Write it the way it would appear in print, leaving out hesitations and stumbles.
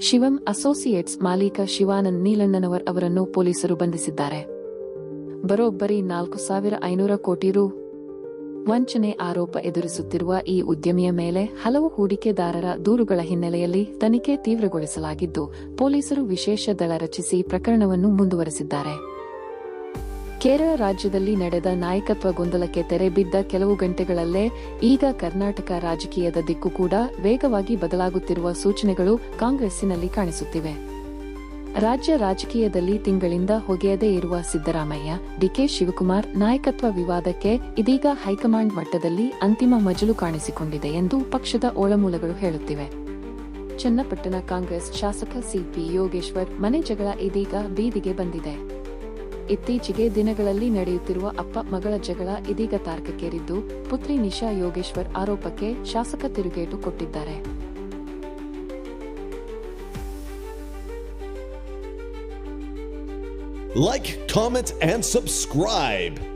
ಶಿವಂ associates ಮಾಲೀಕ ಶಿವಾನಂದ್ ನೀಲಣ್ಣನವರ್ ಅವರನ್ನು ಪೊಲೀಸರು ಬಂಧಿಸಿದ್ದಾರೆ. ಬರೋಬ್ಬರಿ 4,500 ಕೋಟಿ ರು. ವಂಚನೆ ಆರೋಪ ಎದುರಿಸುತ್ತಿರುವ ಈ ಉದ್ಯಮಿಯ ಮೇಲೆ ಹಲವು ಹೂಡಿಕೆದಾರರ ದೂರುಗಳ ಹಿನ್ನೆಲೆಯಲ್ಲಿ ತನಿಖೆ ತೀವ್ರಗೊಳಿಸಲಾಗಿದ್ದು, ಪೊಲೀಸರು ವಿಶೇಷ ದಳ ರಚಿಸಿ ಪ್ರಕರಣವನ್ನು ಮುಂದುವರೆಸಿದ್ದಾರೆ. ಕೇರಳ ರಾಜ್ಯದಲ್ಲಿ ನಡೆದ ನಾಯಕತ್ವ ಗೊಂದಲಕ್ಕೆ ತೆರೆ ಬಿದ್ದ ಕೆಲವು ಗಂಟೆಗಳಲ್ಲೇ ಈಗ ಕರ್ನಾಟಕ ರಾಜಕೀಯದ ದಿಕ್ಕು ಕೂಡ ವೇಗವಾಗಿ ಬದಲಾಗುತ್ತಿರುವ ಸೂಚನೆಗಳು ಕಾಂಗ್ರೆಸ್ಸಿನಲ್ಲಿ ಕಾಣಿಸುತ್ತಿವೆ. ರಾಜ್ಯ ರಾಜಕೀಯದಲ್ಲಿ ತಿಂಗಳಿಂದ ಹೊಗೆಯದೇ ಇರುವ ಸಿದ್ದರಾಮಯ್ಯ, ಡಿಕೆ ಶಿವಕುಮಾರ್ ನಾಯಕತ್ವ ವಿವಾದಕ್ಕೆ ಇದೀಗ ಹೈಕಮಾಂಡ್ ಮಟ್ಟದಲ್ಲಿ ಅಂತಿಮ ಮಜಲು ಕಾಣಿಸಿಕೊಂಡಿದೆ ಎಂದು ಪಕ್ಷದ ಒಳಮೂಲಗಳು ಹೇಳುತ್ತಿವೆ. ಚನ್ನಪಟ್ಟಣ ಕಾಂಗ್ರೆಸ್ ಶಾಸಕ ಸಿಪಿ ಯೋಗೇಶ್ವರ್ ಮನೆ ಜಗಳ ಇದೀಗ ಬೀದಿಗೆ ಬಂದಿದೆ. ಇತ್ತೀಚೆಗೆ ದಿನಗಳಲ್ಲಿ ನಡೆಯುತ್ತಿರುವ ಅಪ್ಪ ಮಗಳ ಜಗಳ ಇದೀಗ ತಾರಕಕ್ಕೇರಿದ್ದು, ಪುತ್ರಿ ನಿಶಾ ಯೋಗೇಶ್ವರ್ ಆರೋಪಕ್ಕೆ ಶಾಸಕ ತಿರುಗೇಟು ಕೊಟ್ಟಿದ್ದಾರೆ. Like, comment, and subscribe.